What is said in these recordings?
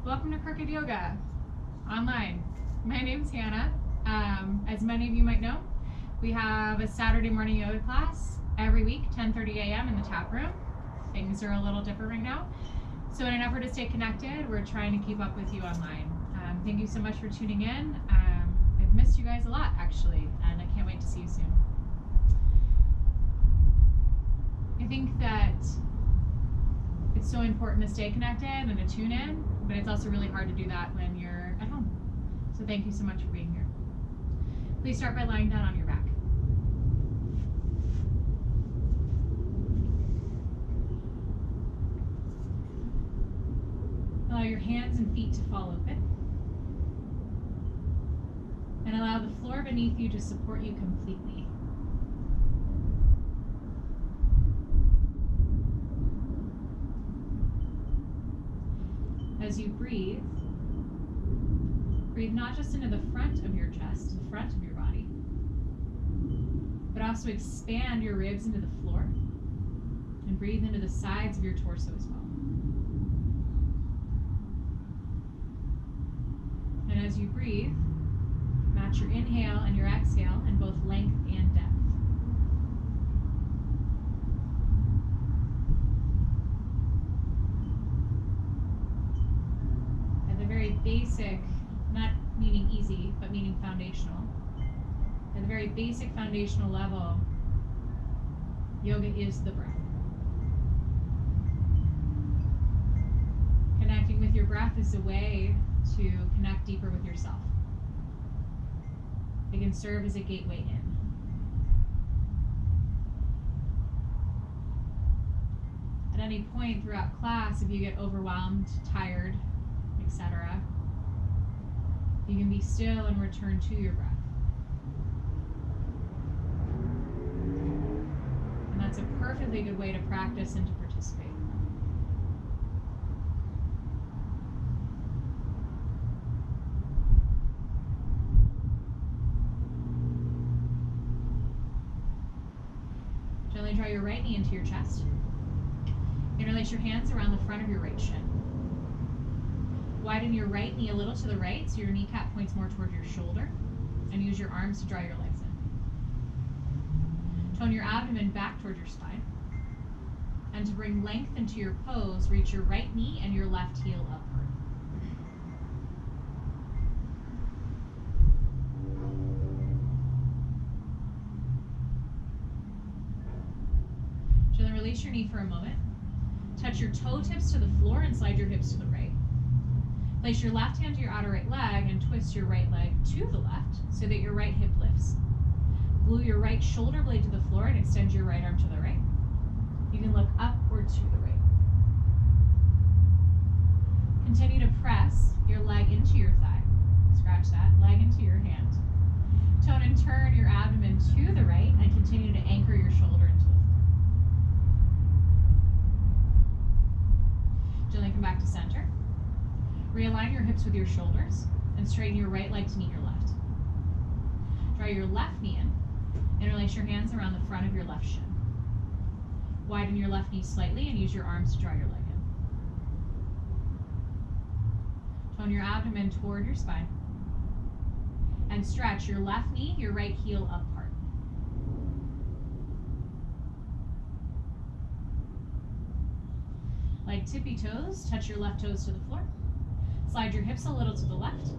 Welcome to Crooked Yoga online. My name's Hannah. As many of you might know, we have a Saturday morning yoga class every week, 10:30 a.m. in the tap room. Things are a little different right now. So in an effort to stay connected, we're trying to keep up with you online. Thank you so much for tuning in. I've missed you guys a lot, actually, and I can't wait to see you soon. I think that it's so important to stay connected and to tune in, but it's also really hard to do that when you're at home. So thank you so much for being here. Please start by lying down on your back. Allow your hands and feet to fall open. And allow the floor beneath you to support you completely. As you breathe, breathe not just into the front of your chest, the front of your body, but also expand your ribs into the floor and breathe into the sides of your torso as well. And as you breathe, match your inhale and your exhale in both length and depth. Very basic, not meaning easy, but meaning foundational. At the very basic foundational level, yoga is the breath. Connecting with your breath is a way to connect deeper with yourself. It can serve as a gateway in. At any point throughout class, if you get overwhelmed, tired, etc., you can be still and return to your breath. And that's a perfectly good way to practice and to participate. Gently draw your right knee into your chest. Interlace your hands around the front of your right shin. Widen your right knee a little to the right so your kneecap points more toward your shoulder, and use your arms to draw your legs in. Tone your abdomen back toward your spine. And to bring length into your pose, reach your right knee and your left heel upward. Gently release your knee for a moment. Touch your toe tips to the floor and slide your hips to the right. Place your left hand to your outer right leg and twist your right leg to the left so that your right hip lifts. Glue your right shoulder blade to the floor and extend your right arm to the right. You can look up or to the right. Continue to press your leg into your thigh. Scratch that, leg into your hand. Tone and turn your abdomen to the right and continue to anchor your shoulder into the floor. Gently come back to center. Realign your hips with your shoulders and straighten your right leg to meet your left. Draw your left knee in. Interlace your hands around the front of your left shin. Widen your left knee slightly and use your arms to draw your leg in. Tone your abdomen toward your spine. And stretch your left knee, your right heel apart. Like tippy toes, touch your left toes to the floor. Slide your hips a little to the left.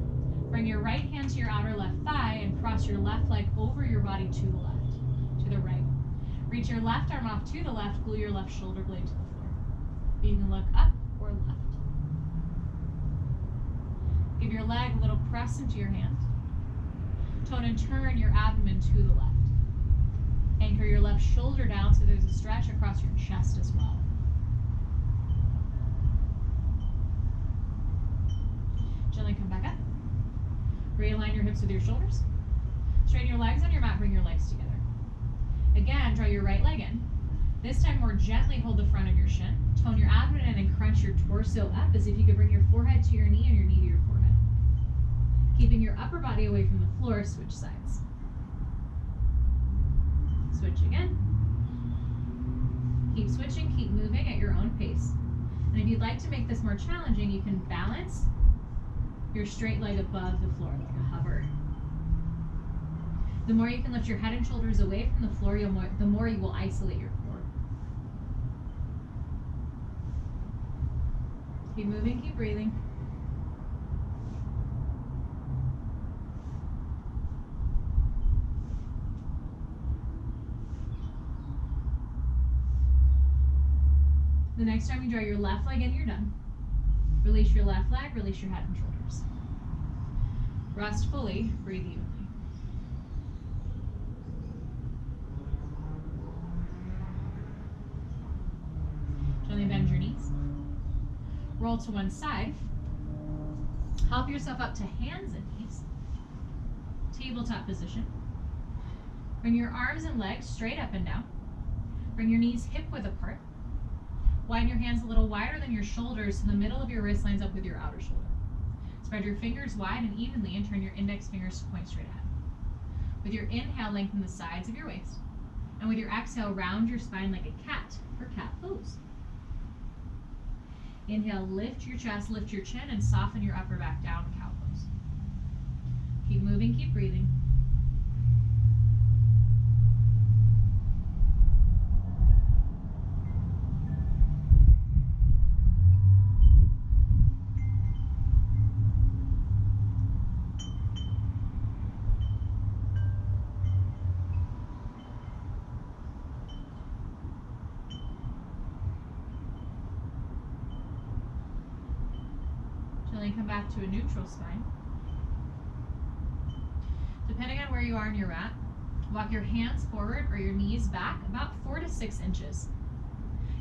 Bring your right hand to your outer left thigh and cross your left leg over your body to the left, to the right. Reach your left arm off to the left, glue your left shoulder blade to the floor. You can look up or left. Give your leg a little press into your hand. Tone and turn your abdomen to the left. Anchor your left shoulder down so there's a stretch across your chest as well. Gently come back up. Realign your hips with your shoulders. Straighten your legs on your mat, bring your legs together. Again, draw your right leg in. This time more gently hold the front of your shin. Tone your abdomen in and crunch your torso up as if you could bring your forehead to your knee and your knee to your forehead. Keeping your upper body away from the floor, switch sides. Switch again. Keep switching, keep moving at your own pace. And if you'd like to make this more challenging, you can balance your straight leg above the floor like a hover. The more you can lift your head and shoulders away from the floor, the more you will isolate your core. Keep moving, keep breathing. The next time you draw your left leg in, you're done. Release your left leg, release your head and shoulders. Rest fully, breathe evenly. Gently bend your knees. Roll to one side. Help yourself up to hands and knees. Tabletop position. Bring your arms and legs straight up and down. Bring your knees hip width apart. Widen your hands a little wider than your shoulders so the middle of your wrist lines up with your outer shoulder. Spread your fingers wide and evenly and turn your index fingers to point straight ahead. With your inhale, lengthen the sides of your waist. And with your exhale, round your spine like a cat for cat pose. Inhale, lift your chest, lift your chin, and soften your upper back down, cow pose. Keep moving, keep breathing. Gently come back to a neutral spine. Depending on where you are in your mat, walk your hands forward or your knees back about 4 to 6 inches.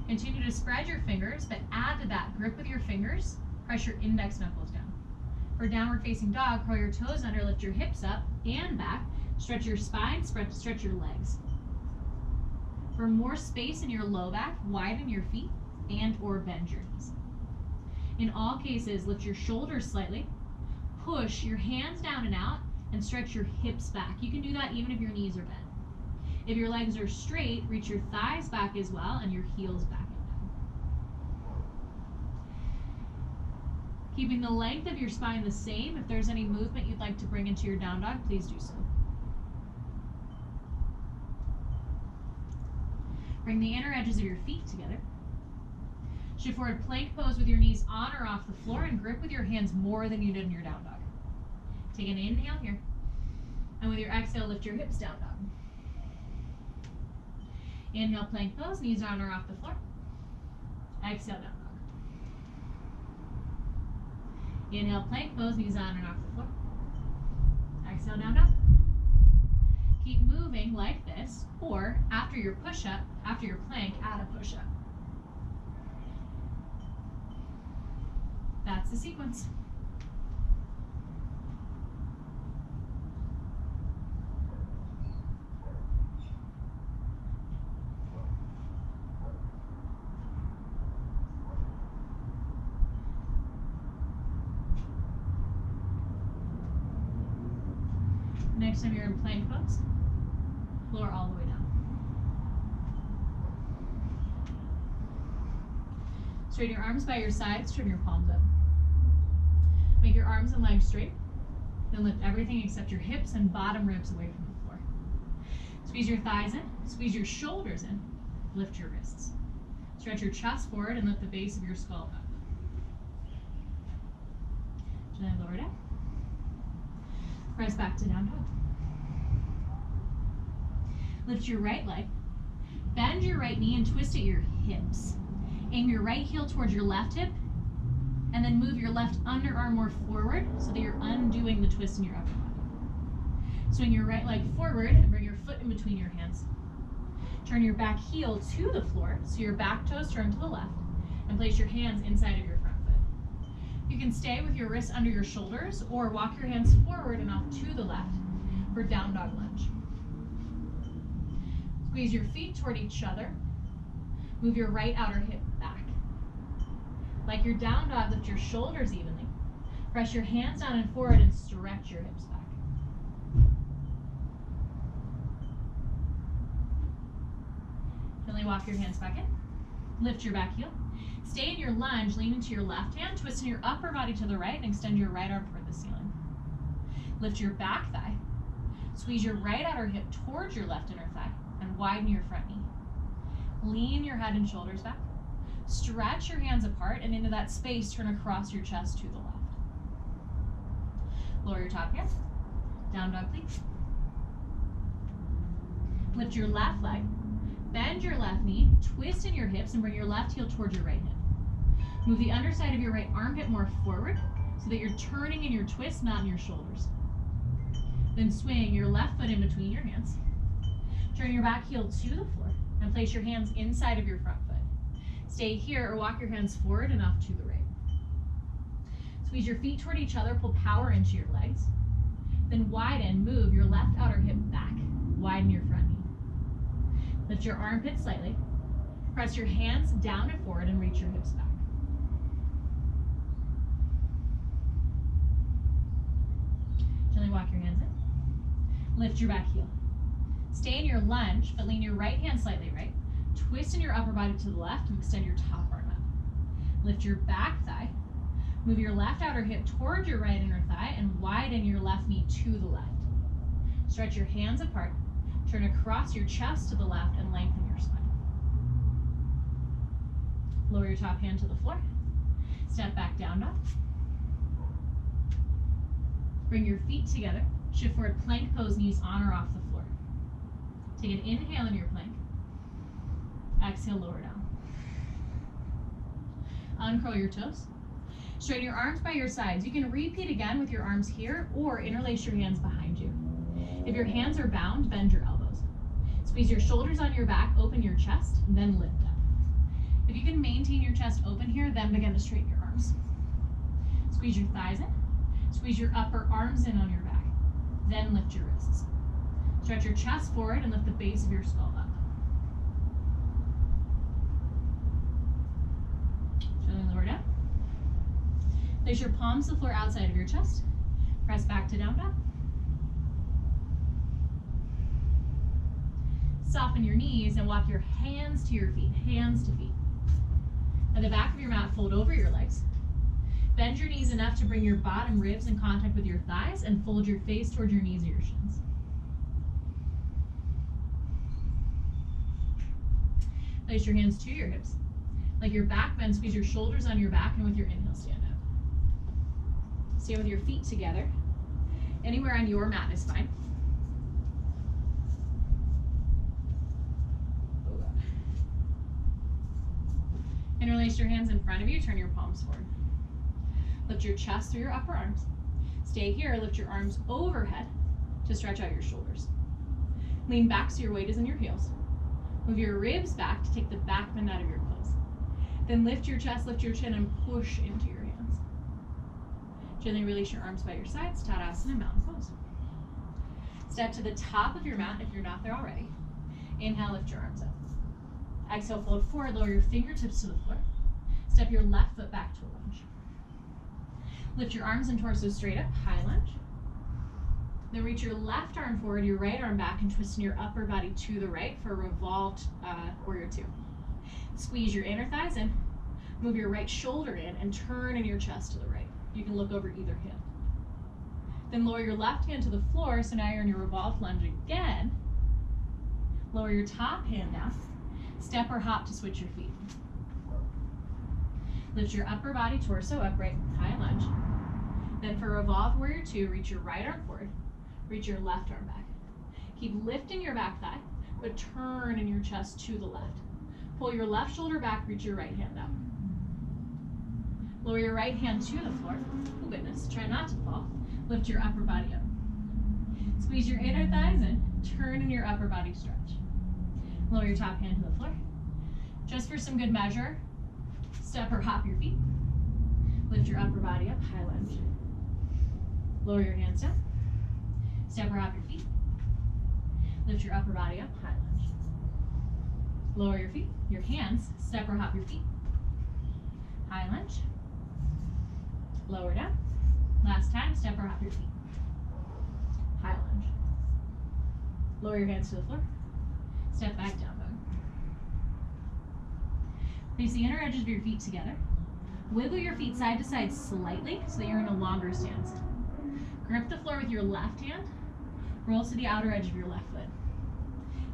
Continue to spread your fingers, but add to that grip with your fingers, press your index knuckles down. For downward facing dog, curl your toes under, lift your hips up and back, stretch your spine, stretch your legs. For more space in your low back, widen your feet and or bend your knees. In all cases, lift your shoulders slightly, push your hands down and out, and stretch your hips back. You can do that even if your knees are bent. If your legs are straight, reach your thighs back as well and your heels back and down. Keeping the length of your spine the same, if there's any movement you'd like to bring into your down dog, please do so. Bring the inner edges of your feet together. Shift forward plank pose with your knees on or off the floor and grip with your hands more than you did in your down dog. Take an inhale here. And with your exhale, lift your hips down dog. Inhale, plank pose, knees on or off the floor. Exhale, down dog. Inhale, plank pose, knees on and off the floor. Exhale, down dog. Keep moving like this, or after your push-up, after your plank, add a push-up. That's the sequence. Next time you're in plank pose, lower all the way down. Straighten your arms by your sides, turn your palms up. Make your arms and legs straight. Then lift everything except your hips and bottom ribs away from the floor. Squeeze your thighs in, squeeze your shoulders in, lift your wrists. Stretch your chest forward and lift the base of your skull up. Gently lower down. Press back to down dog. Lift your right leg. Bend your right knee and twist at your hips. Aim your right heel towards your left hip, and then move your left underarm more forward so that you're undoing the twist in your upper body. Swing your right leg forward and bring your foot in between your hands. Turn your back heel to the floor so your back toes turn to the left, and place your hands inside of your front foot. You can stay with your wrists under your shoulders or walk your hands forward and off to the left for down dog lunge. Squeeze your feet toward each other. Move your right outer hip back. Like your down dog, lift your shoulders evenly. Press your hands down and forward and stretch your hips back. Gently walk your hands back in. Lift your back heel. Stay in your lunge, lean into your left hand, twist in your upper body to the right, and extend your right arm toward the ceiling. Lift your back thigh. Squeeze your right outer hip towards your left inner thigh, and widen your front knee. Lean your head and shoulders back. Stretch your hands apart, and into that space, turn across your chest to the left. Lower your top hands. Down dog, please. Lift your left leg. Bend your left knee, twist in your hips, and bring your left heel towards your right hip. Move the underside of your right armpit more forward so that you're turning in your twist, not in your shoulders. Then swing your left foot in between your hands. Turn your back heel to the floor and place your hands inside of your front foot. Stay here or walk your hands forward and off to the right. Squeeze your feet toward each other, pull power into your legs. Then widen, move your left outer hip back. Widen your front knee. Lift your armpit slightly. Press your hands down and forward and reach your hips back. Gently walk your hands in. Lift your back heel. Stay in your lunge, but lean your right hand slightly right. Twist in your upper body to the left and extend your top arm up. Lift your back thigh. Move your left outer hip toward your right inner thigh and widen your left knee to the left. Stretch your hands apart. Turn across your chest to the left and lengthen your spine. Lower your top hand to the floor. Step back down dog. Bring your feet together. Shift forward plank pose, knees on or off the floor. Take an inhale in your plank. Exhale, lower down. Uncurl your toes. Straighten your arms by your sides. You can repeat again with your arms here or interlace your hands behind you. If your hands are bound, bend your elbows. Squeeze your shoulders on your back, open your chest, and then lift up. If you can maintain your chest open here, then begin to straighten your arms. Squeeze your thighs in. Squeeze your upper arms in on your back. Then lift your wrists. Stretch your chest forward and lift the base of your skull up. Gently lower down. Place your palms to the floor outside of your chest. Press back to down dog. Soften your knees and walk your hands to your feet, hands to feet. At the back of your mat, fold over your legs. Bend your knees enough to bring your bottom ribs in contact with your thighs and fold your face towards your knees or your shins. Place your hands to your hips. Like your back bend, squeeze your shoulders on your back, and with your inhale, stand up. Stand with your feet together. Anywhere on your mat is fine. Interlace your hands in front of you, turn your palms forward. Lift your chest through your upper arms. Stay here, lift your arms overhead to stretch out your shoulders. Lean back so your weight is in your heels. Move your ribs back to take the back bend out of your clothes. Then lift your chest, lift your chin, and push into your hands. Gently release your arms by your sides, Tadasana, mountain pose. Step to the top of your mat if you're not there already. Inhale, lift your arms up. Exhale, fold forward, lower your fingertips to the floor. Step your left foot back to a lunge. Lift your arms and torso straight up, high lunge. Then reach your left arm forward, your right arm back, and twist in your upper body to the right for a revolved warrior two. Squeeze your inner thighs in, move your right shoulder in, and turn in your chest to the right. You can look over either hip. Then lower your left hand to the floor, so now you're in your revolved lunge again. Lower your top hand down. Step or hop to switch your feet. Lift your upper body, torso upright, high lunge. Then for revolved warrior two, reach your right arm forward, reach your left arm back. Keep lifting your back thigh, but turn in your chest to the left. Pull your left shoulder back, reach your right hand out. Lower your right hand to the floor. Oh goodness, try not to fall. Lift your upper body up. Squeeze your inner thighs in, turn in your upper body stretch. Lower your top hand to the floor. Just for some good measure, step or hop your feet. Lift your upper body up, high lunge. Lower your hands down. Step or hop your feet. Lift your upper body up, high lunge. Lower your feet, your hands, step or hop your feet. High lunge. Lower down. Last time, step or hop your feet. High lunge. Lower your hands to the floor. Step back, down dog. Place the inner edges of your feet together. Wiggle your feet side to side slightly so that you're in a longer stance. Grip the floor with your left hand. Roll to the outer edge of your left foot.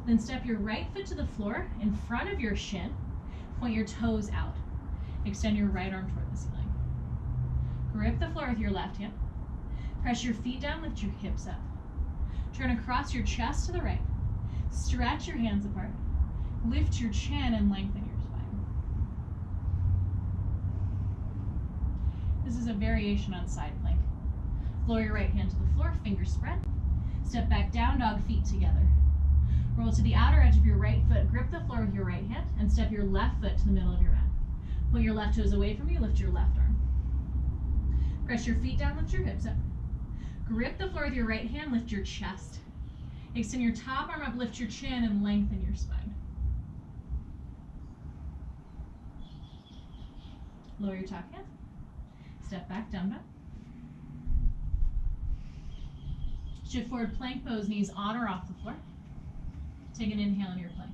Then step your right foot to the floor in front of your shin. Point your toes out. Extend your right arm toward the ceiling. Grip the floor with your left hand. Press your feet down, lift your hips up. Turn across your chest to the right. Stretch your hands apart. Lift your chin and lengthen your spine. This is a variation on side plank. Lower your right hand to the floor, fingers spread. Step back, down dog, feet together. Roll to the outer edge of your right foot, grip the floor with your right hand, and step your left foot to the middle of your mat. Put your left toes away from you, lift your left arm. Press your feet down, lift your hips up. Grip the floor with your right hand, lift your chest. Extend your top arm up, lift your chin, and lengthen your spine. Lower your top hand. Step back, down dog. Shift forward, plank pose, knees on or off the floor. Take an inhale in your plank.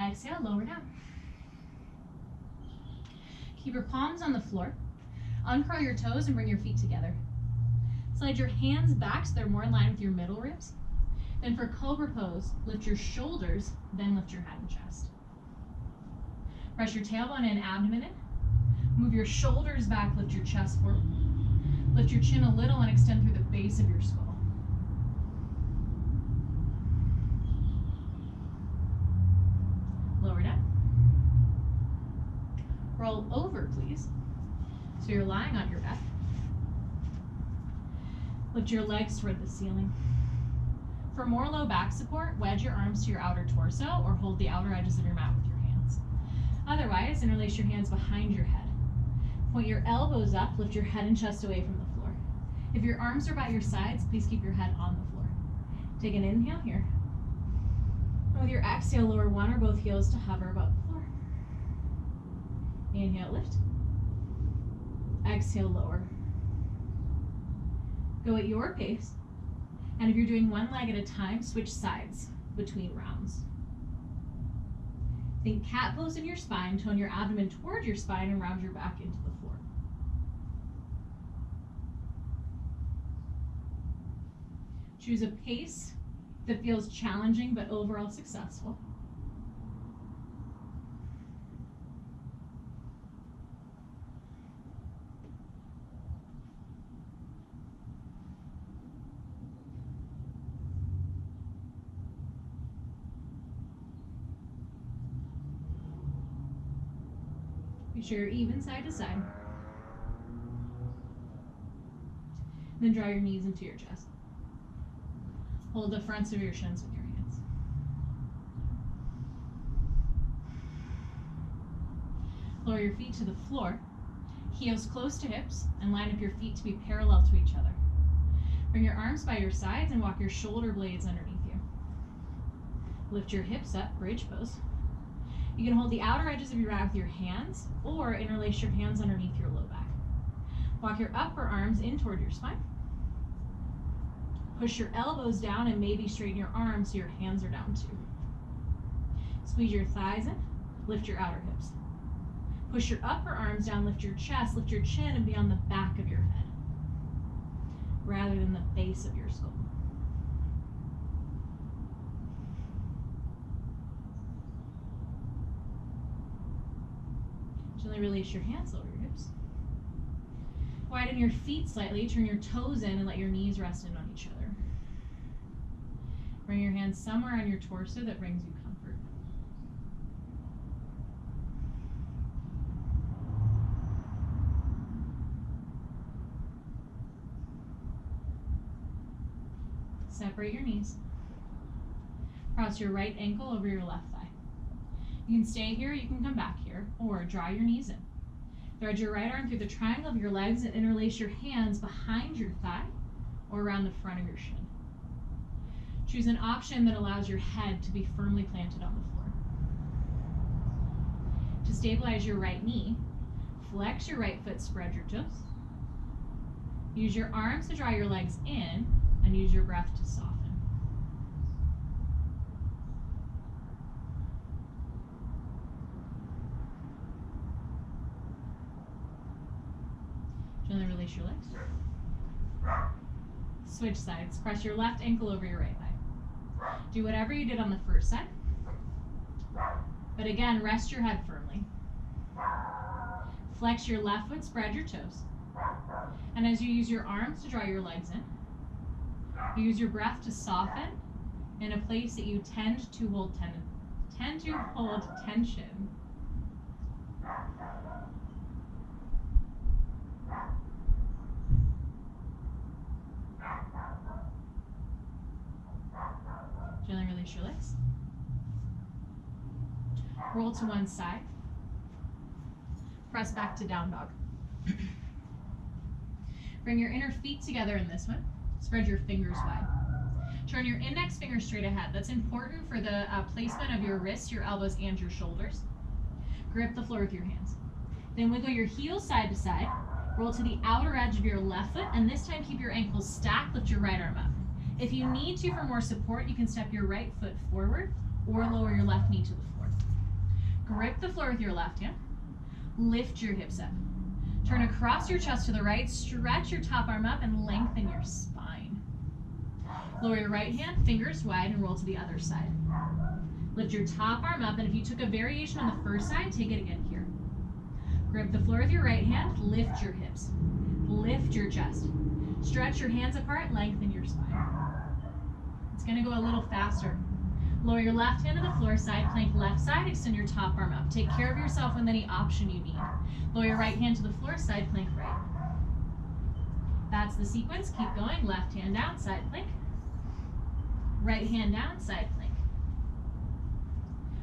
Exhale, lower down. Keep your palms on the floor. Uncurl your toes and bring your feet together. Slide your hands back so they're more in line with your middle ribs. Then for cobra pose, lift your shoulders, then lift your head and chest. Press your tailbone in, abdomen in. Move your shoulders back, lift your chest forward. Lift your chin a little and extend through the base of your skull. Lower down. Roll over, please. So you're lying on your back. Lift your legs toward the ceiling. For more low back support, wedge your arms to your outer torso or hold the outer edges of your mat with your hands. Otherwise, interlace your hands behind your head. Point your elbows up, lift your head and chest away from the floor. If your arms are by your sides, please keep your head on the floor. Take an inhale here. And with your exhale, lower one or both heels to hover above the floor. Inhale, lift. Exhale, lower. Go at your pace, and if you're doing one leg at a time, switch sides between rounds. Think cat pose in your spine, tone your abdomen toward your spine, and round your back into the floor. Choose a pace that feels challenging but overall successful. Make sure you're even side to side. Then draw your knees into your chest. Hold the fronts of your shins with your hands. Lower your feet to the floor, heels close to hips, and line up your feet to be parallel to each other. Bring your arms by your sides and walk your shoulder blades underneath you. Lift your hips up, bridge pose. You can hold the outer edges of your mat with your hands or interlace your hands underneath your low back. Walk your upper arms in toward your spine. Push your elbows down and maybe straighten your arms so your hands are down too. Squeeze your thighs in, lift your outer hips. Push your upper arms down, lift your chest, lift your chin, and be on the back of your head rather than the base of your skull. Gently release your hands, lower your hips. Widen your feet slightly, turn your toes in and let your knees rest in on each other. Bring your hands somewhere on your torso that brings you comfort. Separate your knees. Cross your right ankle over your left thigh. You can stay here, you can come back here, or draw your knees in. Thread your right arm through the triangle of your legs and interlace your hands behind your thigh or around the front of your shin. Choose an option that allows your head to be firmly planted on the floor. To stabilize your right knee, flex your right foot, spread your toes. Use your arms to draw your legs in and use your breath to soften. release your legs. Switch sides. Press your left ankle over your right thigh. Do whatever you did on the first side. But again, rest your head firmly. Flex your left foot, spread your toes. And as you use your arms to draw your legs in, you use your breath to soften in a place that you tend to hold tension. Gently release your legs. Roll to one side. Press back to down dog. Bring your inner feet together in this one. Spread your fingers wide. Turn your index finger straight ahead. That's important for the placement of your wrists, your elbows, and your shoulders. Grip the floor with your hands. Then wiggle your heels side to side. Roll to the outer edge of your left foot, and this time keep your ankles stacked. Lift your right arm up. If you need to for more support, you can step your right foot forward or lower your left knee to the floor. Grip the floor with your left hand. Lift your hips up. Turn across your chest to the right. Stretch your top arm up and lengthen your spine. Lower your right hand, fingers wide, and roll to the other side. Lift your top arm up, and if you took a variation on the first side, take it again here. Grip the floor with your right hand. Lift your hips. Lift your chest. Stretch your hands apart. Lengthen your spine. It's going to go a little faster. Lower your left hand to the floor, side plank left side, extend your top arm up. Take care of yourself with any option you need. Lower your right hand to the floor, side plank right. That's the sequence. Keep going. Left hand down, side plank. Right hand down, side plank.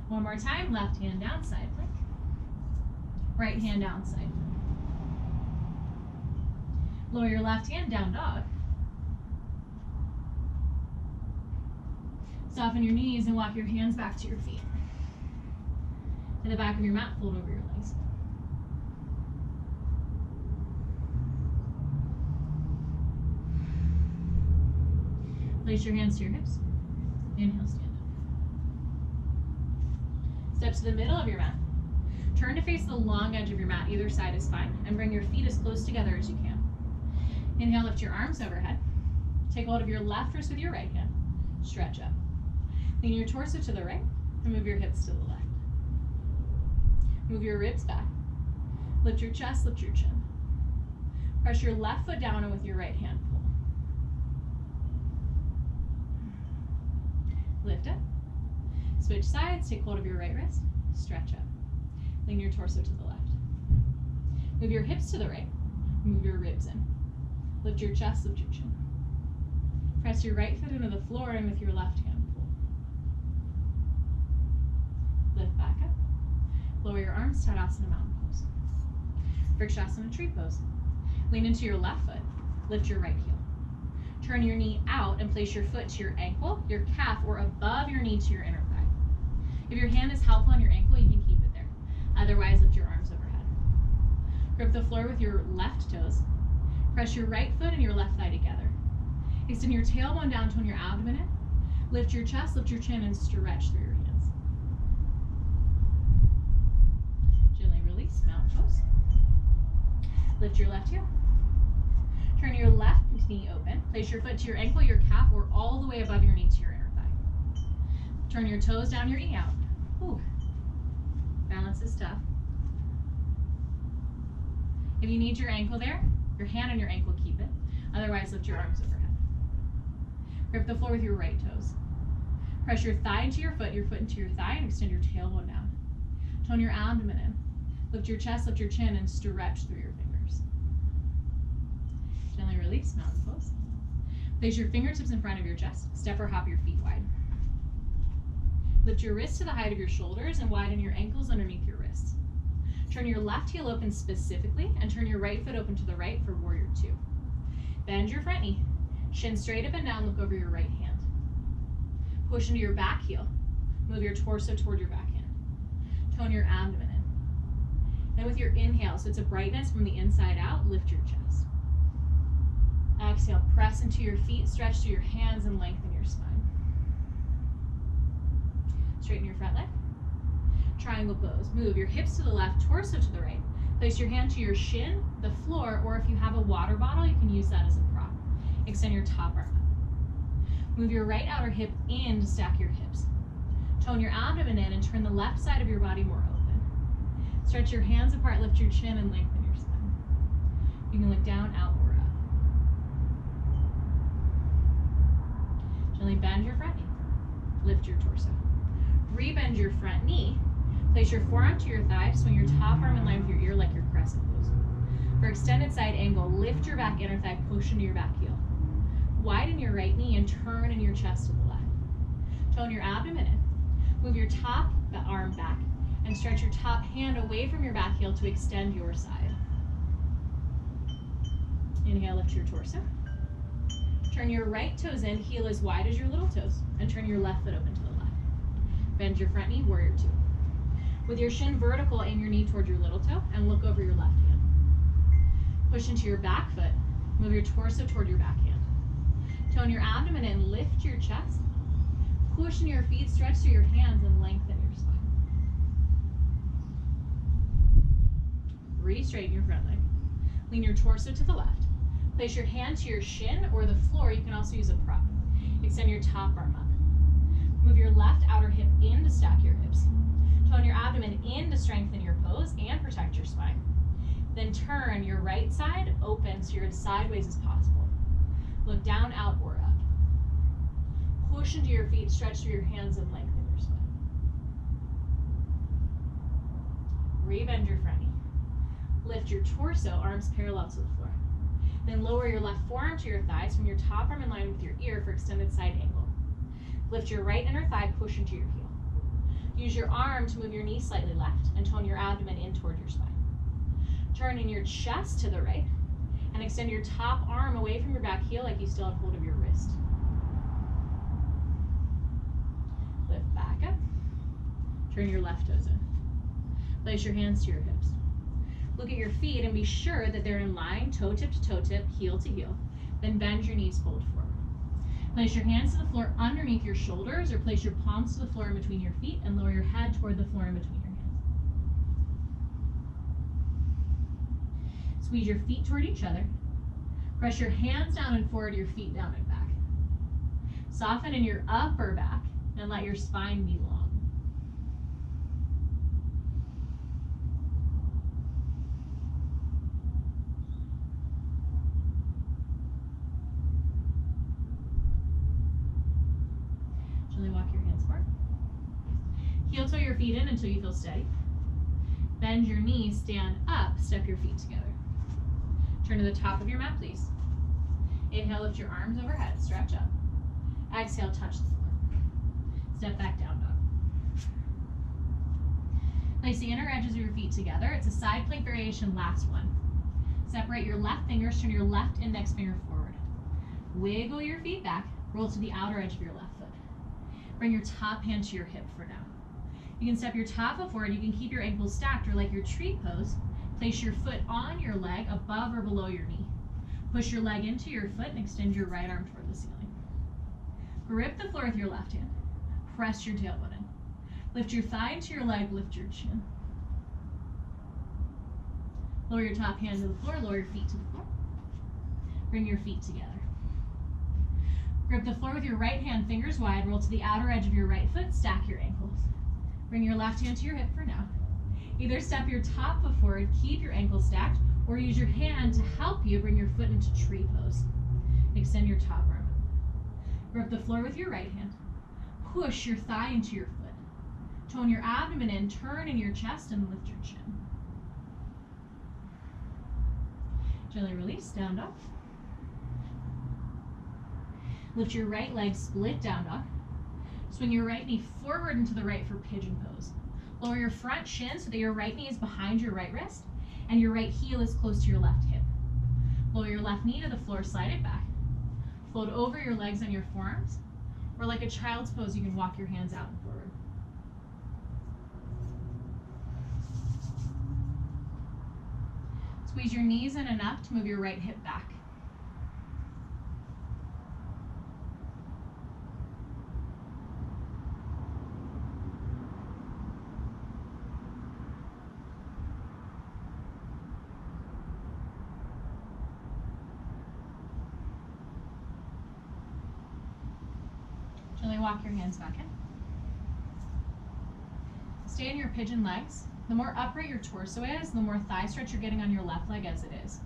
One more time. Left hand down, side plank. Right hand down, side plank. Lower your left hand, down dog. Soften your knees and walk your hands back to your feet. To the back of your mat, fold over your legs. Place your hands to your hips. Inhale, stand up. Step to the middle of your mat. Turn to face the long edge of your mat. Either side is fine. And bring your feet as close together as you can. Inhale, lift your arms overhead. Take hold of your left wrist with your right hand. Stretch up. Lean your torso to the right and move your hips to the left. Move your ribs back. Lift your chest, lift your chin. Press your left foot down and with your right hand pull. Lift up. Switch sides, take hold of your right wrist, stretch up. Lean your torso to the left. Move your hips to the right, move your ribs in. Lift your chest, lift your chin. Press your right foot into the floor and with your left hand pull. Lift back up. Lower your arms, Tadasana Mountain Pose. Vrikshasana Tree Pose. Lean into your left foot. Lift your right heel. Turn your knee out and place your foot to your ankle, your calf, or above your knee to your inner thigh. If your hand is helpful on your ankle, you can keep it there. Otherwise, lift your arms overhead. Grip the floor with your left toes. Press your right foot and your left thigh together. Extend your tailbone down toward your abdomen in. Lift your chest, lift your chin, and stretch through your hands. Gently release, mountain pose. Lift your left heel. Turn your left knee open. Place your foot to your ankle, your calf, or all the way above your knee to your inner thigh. Turn your toes down, your knee out. Ooh. Balance is tough. If you need your ankle there, your hand on your ankle, keep it. Otherwise, lift your arms overhead. Grip the floor with your right toes. Press your thigh into your foot into your thigh, and extend your tailbone down. Tone your abdomen in. Lift your chest, lift your chin, and stretch through your fingers. Gently release, mountain pose. Place your fingertips in front of your chest. Step or hop your feet wide. Lift your wrists to the height of your shoulders and widen your ankles underneath your wrists. Turn your left heel open specifically and turn your right foot open to the right for Warrior Two. Bend your front knee. Shin straight up and down, look over your right hand. Push into your back heel. Move your torso toward your back hand. Tone your abdomen in. Then with your inhale, so it's a brightness from the inside out, lift your chest. Exhale, press into your feet, stretch through your hands, and lengthen your spine. Straighten your front leg. Triangle pose. Move your hips to the left, torso to the right. Place your hand to your shin, the floor, or if you have a water bottle, you can use that as a prop. Extend your top arm up. Move your right outer hip in to stack your hips. Tone your abdomen in and turn the left side of your body more open. Stretch your hands apart, lift your chin, and lengthen your spine. You can look down, out, or up. Gently bend your front knee. Lift your torso. Rebend your front knee. Place your forearm to your thigh. Swing your top arm in line with your ear like your crescent pose. For extended side angle, lift your back inner thigh, push into your back heel. Widen your right knee and turn in your chest to the left. Tone your abdomen in. Move your top arm back and stretch your top hand away from your back heel to extend your side. Inhale, lift your torso. Turn your right toes in, heel as wide as your little toes, and turn your left foot open to the left. Bend your front knee, warrior two. With your shin vertical, aim your knee toward your little toe and look over your left hand. Push into your back foot, move your torso toward your back hand. Tone your abdomen in, lift your chest. Push into your feet, stretch through your hands, and lengthen your spine. Re-straighten your front leg. Lean your torso to the left. Place your hand to your shin or the floor. You can also use a prop. Extend your top arm up. Move your left outer hip in to stack your hips. Tone your abdomen in to strengthen your pose and protect your spine. Then turn your right side open so you're as sideways as possible. Look down, out, or up. Push into your feet, stretch through your hands, and lengthen your spine. Rebend your front knee. Lift your torso, arms parallel to the floor. Then lower your left forearm to your thighs, swing your top arm in line with your ear for extended side angle. Lift your right inner thigh, push into your heel. Use your arm to move your knee slightly left and tone your abdomen in toward your spine. Turn in your chest to the right and extend your top arm away from your back heel like you still have hold of your wrist. Lift back up. Turn your left toes in. Place your hands to your hips. Look at your feet and be sure that they're in line, toe tip to toe tip, heel to heel. Then bend your knees, fold forward. Place your hands to the floor underneath your shoulders or place your palms to the floor in between your feet and lower your head toward the floor in between your hands. Squeeze your feet toward each other. Press your hands down and forward, your feet down and back. Soften in your upper back and let your spine be long. Walk your hands forward. Heel toe your feet in until you feel steady. Bend your knees, stand up, step your feet together. Turn to the top of your mat, please. Inhale, lift your arms overhead, stretch up. Exhale, touch the floor. Step back down dog. Place the inner edges of your feet together. It's a side plank variation, last one. Separate your left fingers, turn your left index finger forward. Wiggle your feet back, roll to the outer edge of your left foot. Bring your top hand to your hip for now. You can step your top foot forward. You can keep your ankles stacked or like your tree pose. Place your foot on your leg above or below your knee. Push your leg into your foot and extend your right arm toward the ceiling. Grip the floor with your left hand. Press your tailbone in. Lift your thigh into your leg, lift your chin. Lower your top hand to the floor, lower your feet to the floor. Bring your feet together. Grip the floor with your right hand, fingers wide, roll to the outer edge of your right foot, stack your ankles. Bring your left hand to your hip for now. Either step your top foot forward, keep your ankles stacked, or use your hand to help you bring your foot into tree pose. Extend your top arm up. Grip the floor with your right hand. Push your thigh into your foot. Tone your abdomen in, turn in your chest, and lift your chin. Gently release, down dog. Lift your right leg, split down dog. Swing your right knee forward into the right for pigeon pose. Lower your front shin so that your right knee is behind your right wrist and your right heel is close to your left hip. Lower your left knee to the floor, slide it back. Float over your legs on your forearms, or like a child's pose, you can walk your hands out and forward. Squeeze your knees in enough to move your right hip back. Gently walk your hands back in. Stay in your pigeon legs. The more upright your torso is, the more thigh stretch you're getting on your left leg as it is.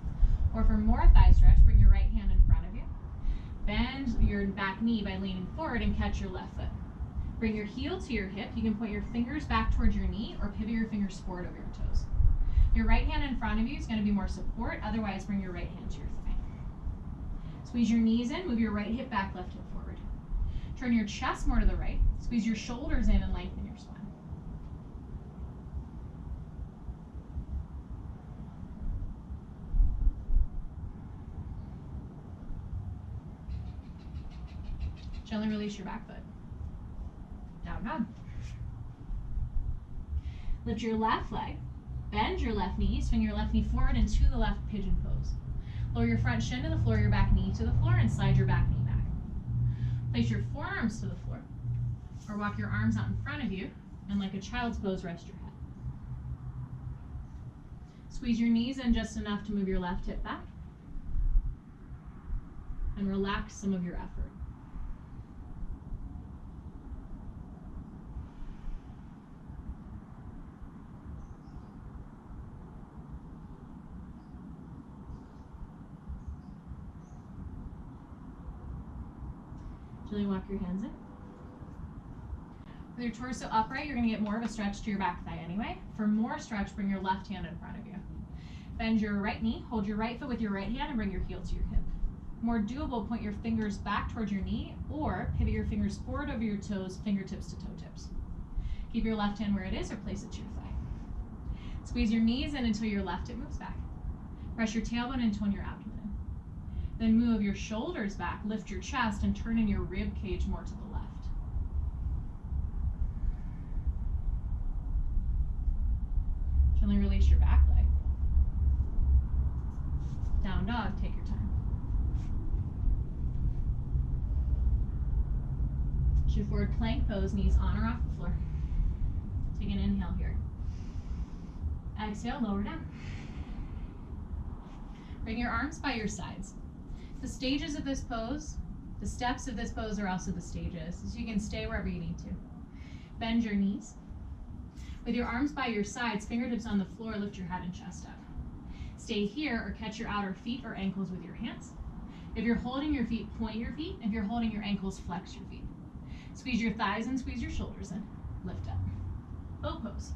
Or for more thigh stretch, bring your right hand in front of you. Bend your back knee by leaning forward and catch your left foot. Bring your heel to your hip. You can point your fingers back towards your knee or pivot your fingers forward over your toes. Your right hand in front of you is going to be more support. Otherwise, bring your right hand to your thigh. Squeeze your knees in. Move your right hip back, left hip forward. Turn your chest more to the right. Squeeze your shoulders in and lengthen your spine. Gently release your back foot. Down dog. Lift your left leg. Bend your left knee. Swing your left knee forward into the left pigeon pose. Lower your front shin to the floor, your back knee to the floor, and slide your back knee back. Place your forearms to the floor, or walk your arms out in front of you, and like a child's pose, rest your head. Squeeze your knees in just enough to move your left hip back, and relax some of your effort. Gently walk your hands in. With your torso upright, you're going to get more of a stretch to your back thigh anyway. For more stretch, bring your left hand in front of you. Bend your right knee, hold your right foot with your right hand, and bring your heel to your hip. More doable, point your fingers back towards your knee, or pivot your fingers forward over your toes, fingertips to toe tips. Keep your left hand where it is, or place it to your thigh. Squeeze your knees in until your left hip moves back. Press your tailbone and tone your abdomen in. Then move your shoulders back, lift your chest, and turn in your rib cage more to the left. Gently release your back leg. Down dog, take your time. Shift forward plank pose, knees on or off the floor. Take an inhale here. Exhale, lower down. Bring your arms by your sides. The stages of this pose, the steps of this pose are also the stages, so you can stay wherever you need to. Bend your knees. With your arms by your sides, fingertips on the floor, lift your head and chest up. Stay here or catch your outer feet or ankles with your hands. If you're holding your feet, point your feet. If you're holding your ankles, flex your feet. Squeeze your thighs and squeeze your shoulders in. Lift up. Bow pose.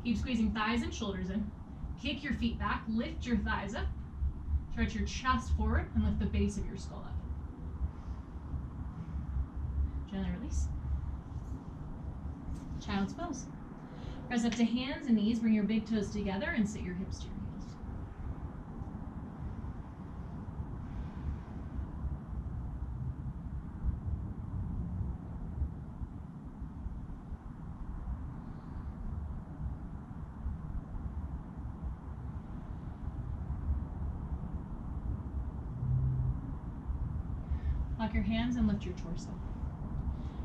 Keep squeezing thighs and shoulders in. Kick your feet back, lift your thighs up. Stretch your chest forward and lift the base of your skull up. Gently release. Child's pose. Press up to hands and knees, bring your big toes together and sit your hips to your heels. Lock your hands and lift your torso.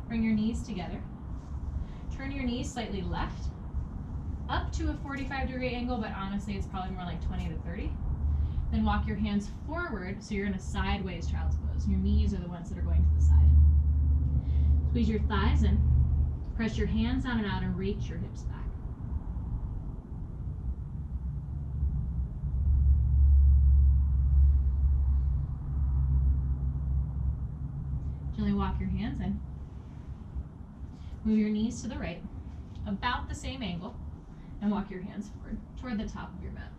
Bring your knees together. Turn your knees slightly left, up to a 45-degree angle, but honestly it's probably more like 20 to 30. Then walk your hands forward so you're in a sideways child's pose. Your knees are the ones that are going to the side. Squeeze your thighs in, press your hands down and out and reach your hips back. Gently walk your hands in. Move your knees to the right, about the same angle, and walk your hands forward toward the top of your mat.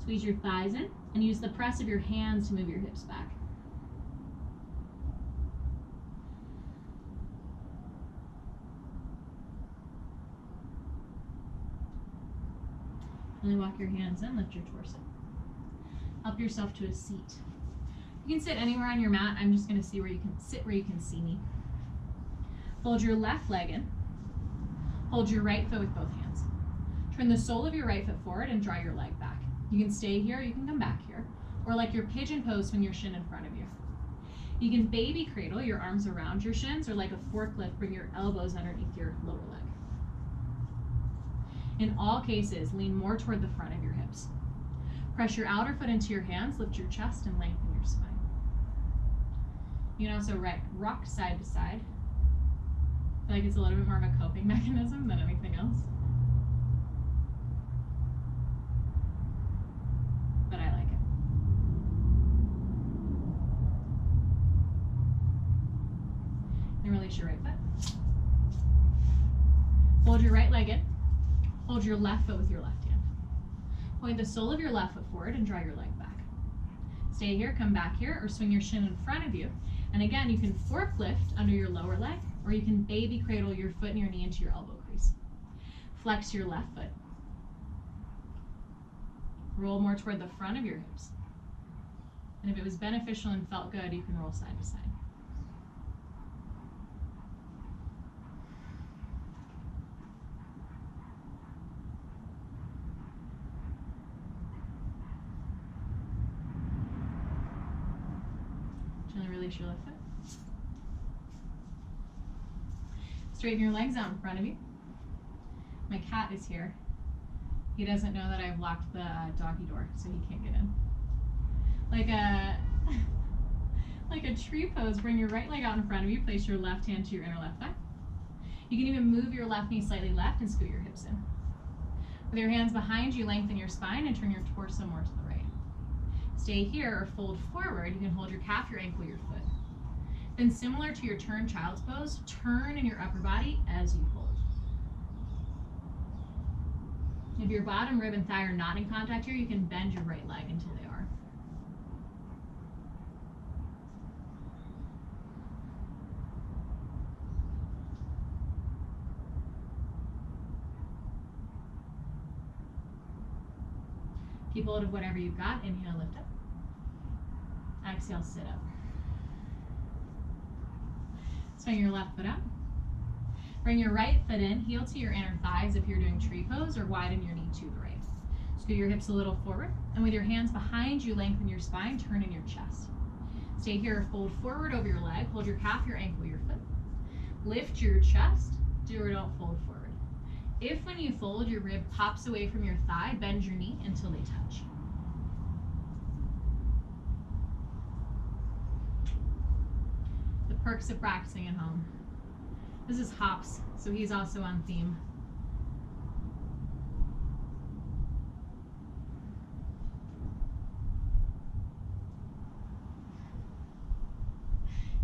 Squeeze your thighs in and use the press of your hands to move your hips back. And then walk your hands in, lift your torso. Help yourself to a seat. You can sit anywhere on your mat. I'm just going to see where you can sit where you can see me. Fold your left leg in. Hold your right foot with both hands. Turn the sole of your right foot forward and draw your leg back. You can stay here, you can come back here, or like your pigeon pose, swing your shin in front of you. You can baby cradle your arms around your shins, or like a forklift, bring your elbows underneath your lower leg. In all cases, lean more toward the front of your hips. Press your outer foot into your hands, lift your chest, and lengthen your spine. You can also rock side to side. I feel like it's a little bit more of a coping mechanism than anything else. But I like it. And release your right foot. Hold your right leg in. Hold your left foot with your left hand. Point the sole of your left foot forward and draw your leg back. Stay here, come back here, or swing your shin in front of you. And again, you can forklift under your lower leg, or you can baby cradle your foot and your knee into your elbow crease. Flex your left foot. Roll more toward the front of your hips. And if it was beneficial and felt good, you can roll side to side. Gently release your left foot. Straighten your legs out in front of you. My cat is here. He doesn't know that I've locked the doggy door, so he can't get in. Like a tree pose, bring your right leg out in front of you. Place your left hand to your inner left thigh. You can even move your left knee slightly left and scoot your hips in. With your hands behind you, lengthen your spine and turn your torso more to the right. Stay here or fold forward. You can hold your calf, your ankle, your foot. Then similar to your turn child's pose, turn in your upper body as you hold. If your bottom rib and thigh are not in contact here, you can bend your right leg until they are. Keep hold of whatever you've got. Inhale, lift up. Exhale, sit up. Swing your left foot out. Bring your right foot in, heel to your inner thighs if you're doing tree pose, or widen your knee to the right. Scoot your hips a little forward, and with your hands behind you, lengthen your spine, turn in your chest. Stay here, fold forward over your leg, hold your calf, your ankle, your foot. Lift your chest, do or don't fold forward. If when you fold, your rib pops away from your thigh, bend your knee until they touch. The perks of practicing at home. This is Hops, so he's also on theme.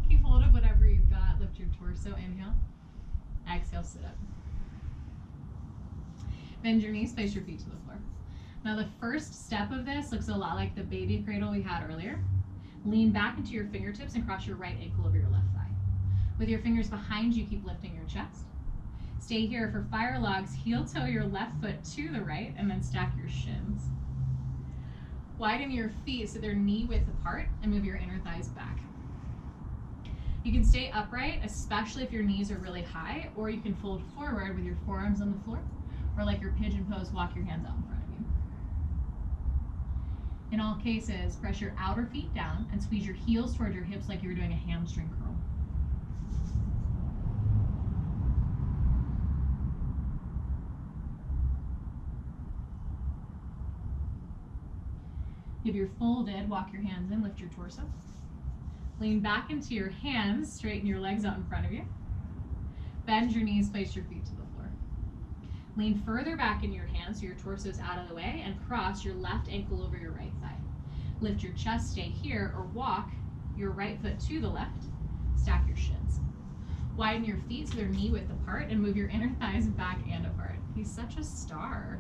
Keep hold of whatever you've got. Lift your torso, inhale. Exhale, sit up. Bend your knees, place your feet to the floor. Now the first step of this looks a lot like the baby cradle we had earlier. Lean back into your fingertips and cross your right ankle over your left thigh. With your fingers behind you, keep lifting your chest. Stay here for fire logs. Heel toe your left foot to the right and then stack your shins. Widen your feet so they're knee width apart and move your inner thighs back. You can stay upright, especially if your knees are really high, or you can fold forward with your forearms on the floor, or like your pigeon pose, walk your hands out in front of you. In all cases, press your outer feet down and squeeze your heels toward your hips like you were doing a hamstring curl. If you're folded, walk your hands in, lift your torso. Lean back into your hands, straighten your legs out in front of you. Bend your knees, place your feet to the floor. Lean further back in your hands so your torso is out of the way, and cross your left ankle over your right thigh. Lift your chest, stay here, or walk your right foot to the left. Stack your shins. Widen your feet so they're knee width apart and move your inner thighs back and apart. He's such a star.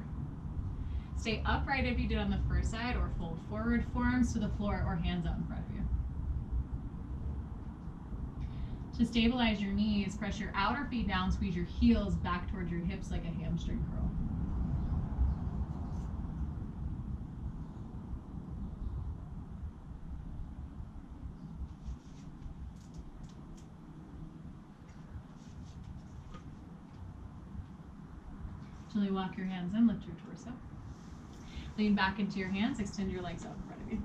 Stay upright if you did on the first side, or fold forward, forearms to the floor, or hands out in front of you. To stabilize your knees, press your outer feet down, squeeze your heels back towards your hips like a hamstring curl. Gently walk your hands in, lift your torso. Lean back into your hands, extend your legs out in front of you.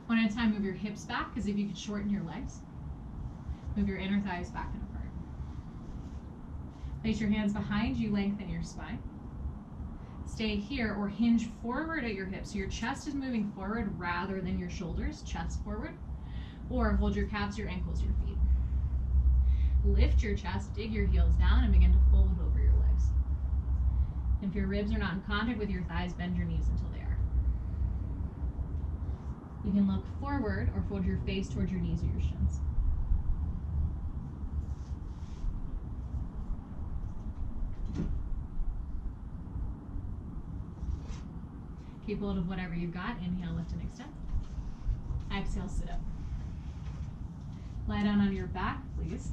One at a time, move your hips back as if you could shorten your legs. Move your inner thighs back and apart. Place your hands behind you, lengthen your spine. Stay here or hinge forward at your hips so your chest is moving forward rather than your shoulders, chest forward. Or hold your calves, your ankles, your feet. Lift your chest, dig your heels down, and begin to fold over your legs. If your ribs are not in contact with your thighs, bend your knees until they are. You can look forward or fold your face towards your knees or your shins. Keep hold of whatever you've got. Inhale, lift, and extend. Exhale, sit up. Lie down on your back, please.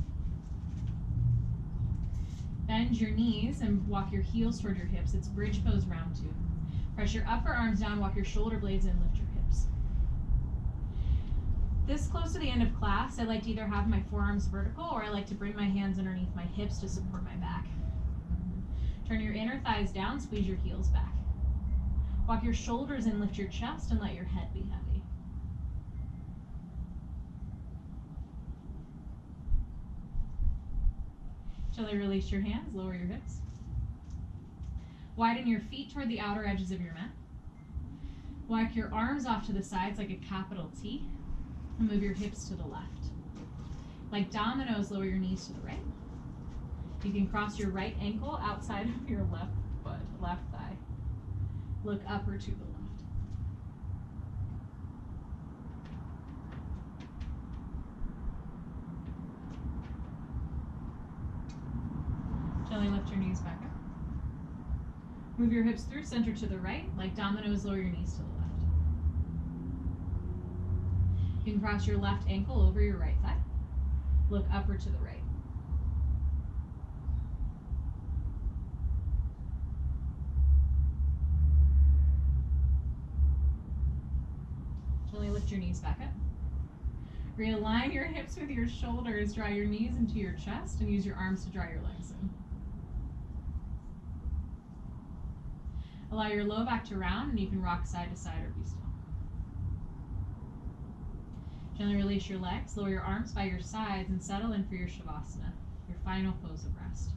Bend your knees and walk your heels toward your hips. It's bridge pose round 2. Press your upper arms down, walk your shoulder blades in, lift your hips. This close to the end of class, I like to either have my forearms vertical or I like to bring my hands underneath my hips to support my back. Turn your inner thighs down, squeeze your heels back. Walk your shoulders in, lift your chest, and let your head be heavy. Gently release your hands, lower your hips. Widen your feet toward the outer edges of your mat. Walk your arms off to the sides like a capital T, and move your hips to the left. Like dominoes, lower your knees to the right. You can cross your right ankle outside of your left foot, left thigh. Look up or to the left. Gently lift your knees back up. Move your hips through center to the right. Like dominoes, lower your knees to the left. You can cross your left ankle over your right thigh. Look up or to the right. Gently lift your knees back up. Realign your hips with your shoulders. Draw your knees into your chest and use your arms to draw your legs in. Allow your low back to round and you can rock side to side or be still. Gently release your legs, lower your arms by your sides and settle in for your Shavasana, your final pose of rest.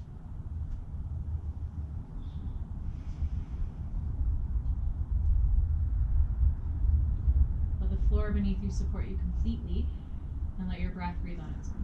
Let the floor beneath you support you completely and let your breath breathe on its own.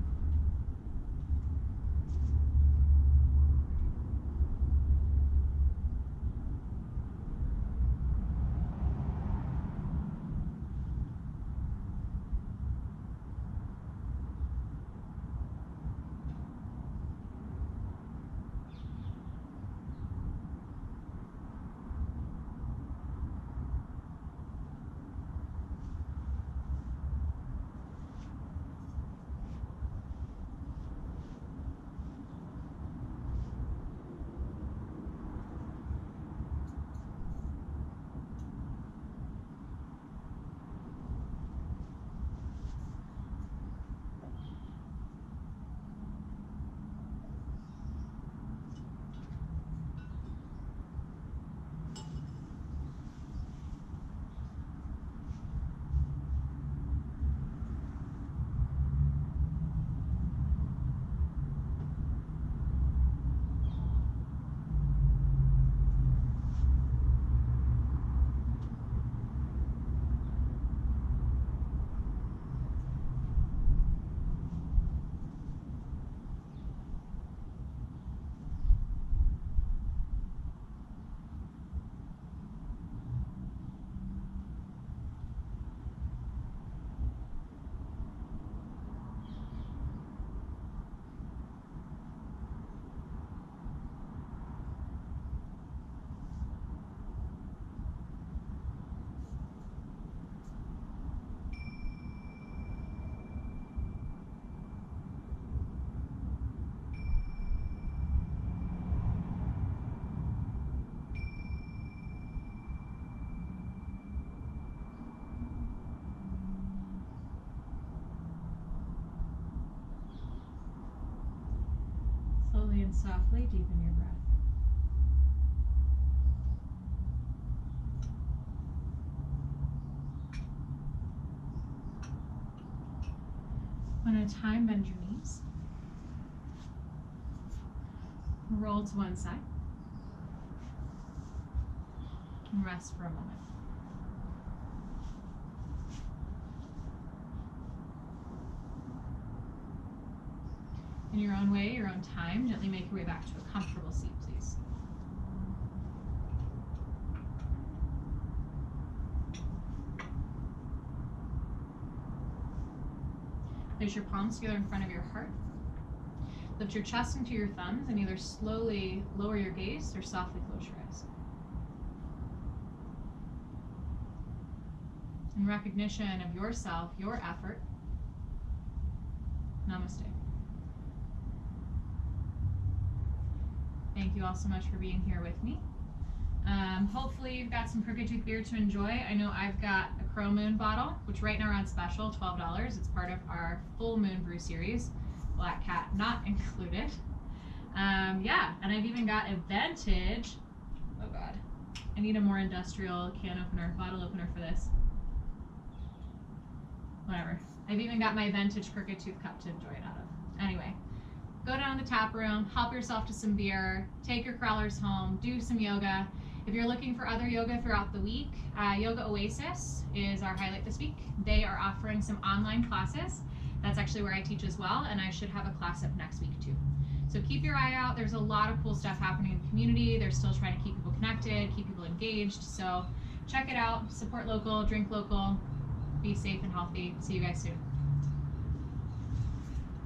Slowly and softly deepen your breath. One at a time, bend your knees. Roll to one side. And rest for a moment. In your own way, your own time, gently make your way back to a comfortable seat, please. Place your palms together in front of your heart. Lift your chest into your thumbs and either slowly lower your gaze or softly close your eyes. In recognition of yourself, your effort, namaste. Thank you all so much for being here with me. Hopefully you've got some Crooked Tooth beer to enjoy. I know I've got a Crow Moon bottle, which right now are on special, $12. It's part of our full moon brew series, Black Cat not included. Yeah, and I've even got a vintage, oh God, I need a more industrial bottle opener for this. Whatever. I've even got my vintage Crooked Tooth cup to enjoy it out of. Anyway, go down to the tap room, help yourself to some beer, take your crawlers home, do some yoga. If you're looking for other yoga throughout the week, Yoga Oasis is our highlight this week. They are offering some online classes. That's actually where I teach as well, and I should have a class up next week too. So keep your eye out. There's a lot of cool stuff happening in the community. They're still trying to keep people connected, keep people engaged. So check it out, support local, drink local, be safe and healthy. See you guys soon.